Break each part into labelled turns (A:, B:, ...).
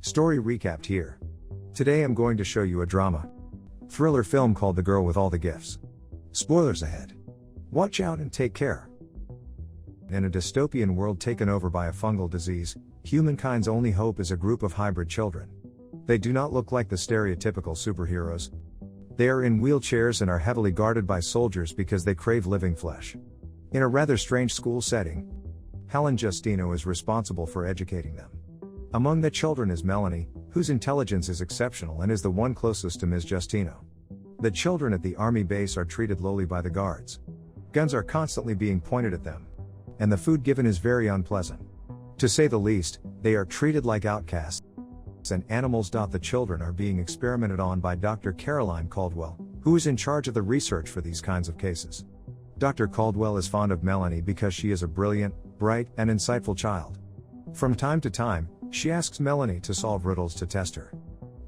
A: Story recapped here. Today I'm going to show you a drama thriller film called The Girl with All the Gifts. Spoilers ahead. Watch out and take care. In a dystopian world taken over by a fungal disease, humankind's only hope is a group of hybrid children. They do not look like the stereotypical superheroes. They are in wheelchairs and are heavily guarded by soldiers because they crave living flesh. In a rather strange school setting, Helen Justino is responsible for educating them. Among the children is Melanie, whose intelligence is exceptional and is the one closest to Ms. Justino. The children at the army base are treated lowly by the guards. Guns are constantly being pointed at them. And the food given is very unpleasant. To say the least, they are treated like outcasts and animals. The children are being experimented on by Dr. Caroline Caldwell, who is in charge of the research for these kinds of cases. Dr. Caldwell is fond of Melanie because she is a brilliant, bright, and insightful child. From time to time, she asks Melanie to solve riddles to test her.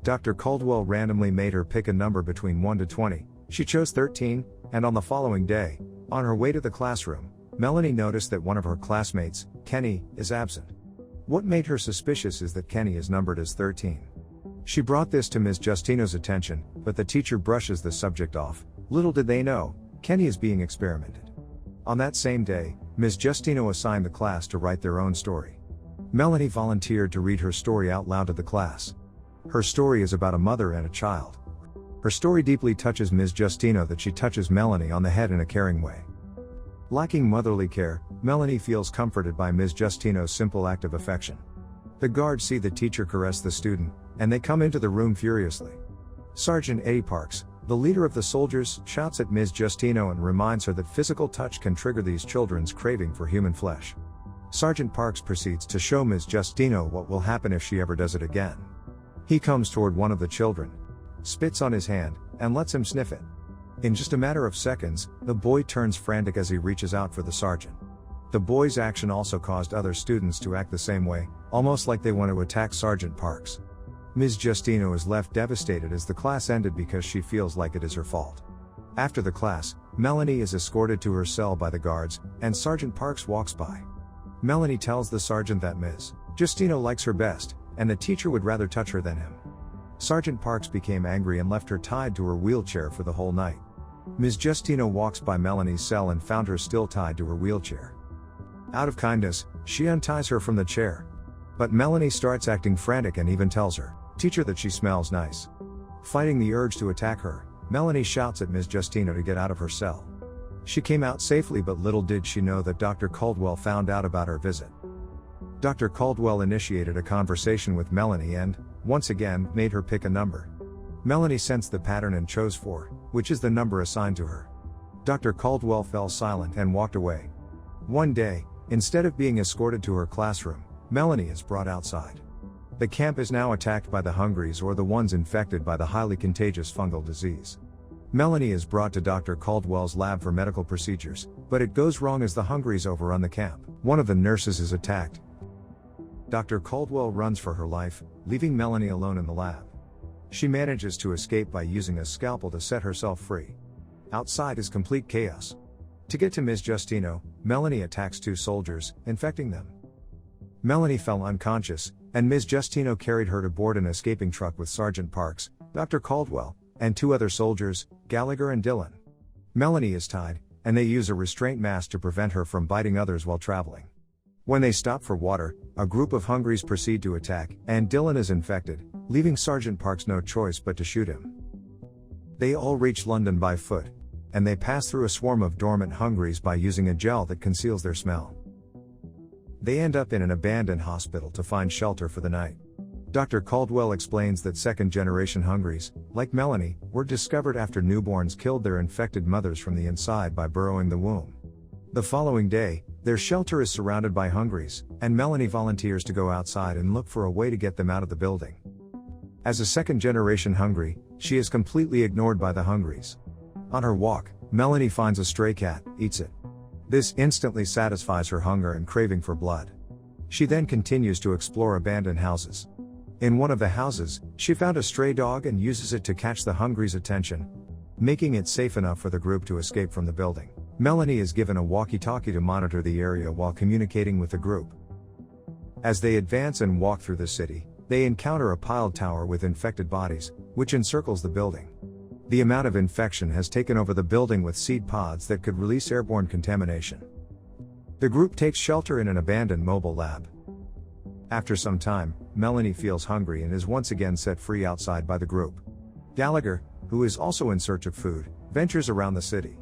A: Dr. Caldwell randomly made her pick a number between 1 to 20. She chose 13, and on the following day, on her way to the classroom, Melanie noticed that one of her classmates, Kenny, is absent. What made her suspicious is that Kenny is numbered as 13. She brought this to Ms. Justino's attention, but the teacher brushes the subject off. Little did they know, Kenny is being experimented. On that same day, Ms. Justino assigned the class to write their own story. Melanie volunteered to read her story out loud to the class. Her story is about a mother and a child. Her story deeply touches Ms. Justino that she touches Melanie on the head in a caring way. Lacking motherly care, Melanie feels comforted by Ms. Justino's simple act of affection. The guards see the teacher caress the student, and they come into the room furiously. Sergeant Eddie Parks, the leader of the soldiers, shouts at Ms. Justino and reminds her that physical touch can trigger these children's craving for human flesh. Sergeant Parks proceeds to show Ms. Justino what will happen if she ever does it again. He comes toward one of the children, spits on his hand, and lets him sniff it. In just a matter of seconds, the boy turns frantic as he reaches out for the sergeant. The boy's action also caused other students to act the same way, almost like they want to attack Sergeant Parks. Ms. Justino is left devastated as the class ended because she feels like it is her fault. After the class, Melanie is escorted to her cell by the guards, and Sergeant Parks walks by. Melanie tells the sergeant that Ms. Justino likes her best, and the teacher would rather touch her than him. Sergeant Parks became angry and left her tied to her wheelchair for the whole night. Ms. Justino walks by Melanie's cell and found her still tied to her wheelchair. Out of kindness, she unties her from the chair. But Melanie starts acting frantic and even tells her teacher that she smells nice. Fighting the urge to attack her, Melanie shouts at Ms. Justino to get out of her cell. She came out safely, but little did she know that Dr. Caldwell found out about her visit. Dr. Caldwell initiated a conversation with Melanie and, once again, made her pick a number. Melanie sensed the pattern and chose 4, which is the number assigned to her. Dr. Caldwell fell silent and walked away. One day, instead of being escorted to her classroom, Melanie is brought outside. The camp is now attacked by the Hungries, or the ones infected by the highly contagious fungal disease. Melanie is brought to Dr. Caldwell's lab for medical procedures, but it goes wrong as the Hungries overrun the camp. One of the nurses is attacked. Dr. Caldwell runs for her life, leaving Melanie alone in the lab. She manages to escape by using a scalpel to set herself free. Outside is complete chaos. To get to Ms. Justino, Melanie attacks 2 soldiers, infecting them. Melanie fell unconscious, and Ms. Justino carried her to board an escaping truck with Sergeant Parks, Dr. Caldwell, and 2 other soldiers, Gallagher and Dillon. Melanie is tied, and they use a restraint mask to prevent her from biting others while traveling. When they stop for water, a group of Hungries proceed to attack, and Dillon is infected, leaving Sergeant Parks no choice but to shoot him. They all reach London by foot, and they pass through a swarm of dormant Hungries by using a gel that conceals their smell. They end up in an abandoned hospital to find shelter for the night. Dr. Caldwell explains that second-generation Hungries, like Melanie, were discovered after newborns killed their infected mothers from the inside by burrowing the womb. The following day, their shelter is surrounded by Hungries, and Melanie volunteers to go outside and look for a way to get them out of the building. As a second-generation Hungry, she is completely ignored by the Hungries. On her walk, Melanie finds a stray cat, eats it. This instantly satisfies her hunger and craving for blood. She then continues to explore abandoned houses. In one of the houses, she found a stray dog and uses it to catch the Hungry's attention, making it safe enough for the group to escape from the building. Melanie is given a walkie-talkie to monitor the area while communicating with the group. As they advance and walk through the city, They encounter a piled tower with infected bodies, which encircles the building. The amount of infection has taken over the building with seed pods that could release airborne contamination. The group takes shelter in an abandoned mobile lab. After some time, Melanie feels hungry and is once again set free outside by the group. Gallagher, who is also in search of food, ventures around the city.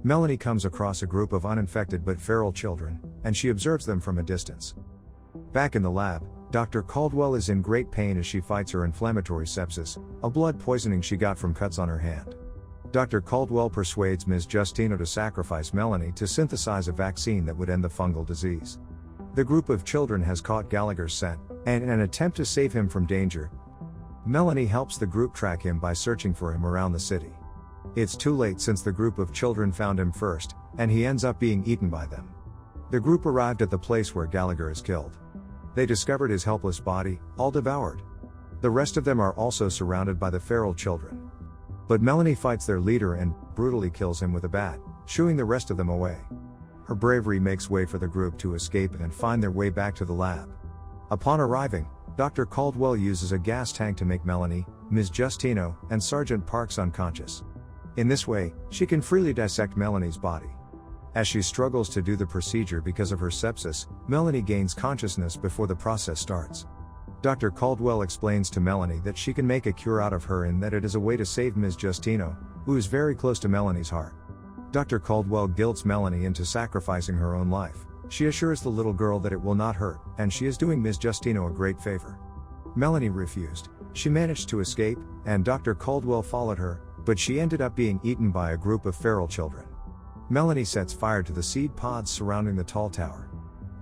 A: Melanie comes across a group of uninfected but feral children, and she observes them from a distance. Back in the lab, Dr. Caldwell is in great pain as she fights her inflammatory sepsis, a blood poisoning she got from cuts on her hand. Dr. Caldwell persuades Ms. Justino to sacrifice Melanie to synthesize a vaccine that would end the fungal disease. The group of children has caught Gallagher's scent, and in an attempt to save him from danger, Melanie helps the group track him by searching for him around the city. It's too late since the group of children found him first, and he ends up being eaten by them. The group arrived at the place where Gallagher is killed. They discovered his helpless body, all devoured. The rest of them are also surrounded by the feral children. But Melanie fights their leader and brutally kills him with a bat, shooing the rest of them away. Her bravery makes way for the group to escape and find their way back to the lab. Upon arriving, Dr. Caldwell uses a gas tank to make Melanie, Ms. Justino, and Sergeant Parks unconscious. In this way, she can freely dissect Melanie's body. As she struggles to do the procedure because of her sepsis, Melanie gains consciousness before the process starts. Dr. Caldwell explains to Melanie that she can make a cure out of her and that it is a way to save Ms. Justino, who is very close to Melanie's heart. Dr. Caldwell guilts Melanie into sacrificing her own life. She assures the little girl that it will not hurt, and she is doing Ms. Justino a great favor. Melanie refused. She managed to escape, and Dr. Caldwell followed her, but she ended up being eaten by a group of feral children. Melanie sets fire to the seed pods surrounding the tall tower.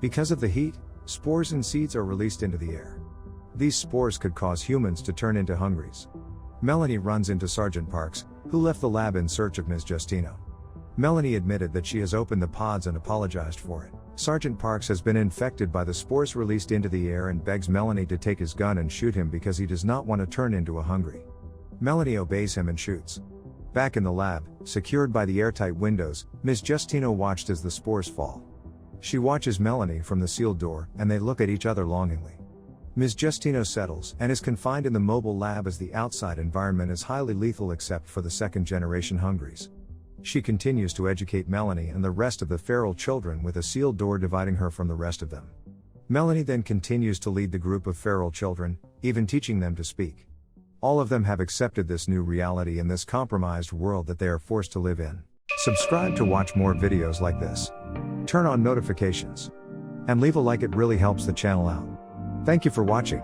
A: Because of the heat, spores and seeds are released into the air. These spores could cause humans to turn into hungries. Melanie runs into Sergeant Parks, who left the lab in search of Ms. Justino. Melanie admitted that she has opened the pods and apologized for it. Sergeant Parks has been infected by the spores released into the air and begs Melanie to take his gun and shoot him because he does not want to turn into a hungry. Melanie obeys him and shoots. Back in the lab, secured by the airtight windows, Ms. Justino watched as the spores fall. She watches Melanie from the sealed door, and they look at each other longingly. Ms. Justino settles and is confined in the mobile lab as the outside environment is highly lethal except for the second-generation hungries. She continues to educate Melanie and the rest of the feral children with a sealed door dividing her from the rest of them. Melanie then continues to lead the group of feral children, even teaching them to speak. All of them have accepted this new reality in this compromised world that they are forced to live in. Subscribe to watch more videos like this. Turn on notifications. And leave a like, it really helps the channel out. Thank you for watching.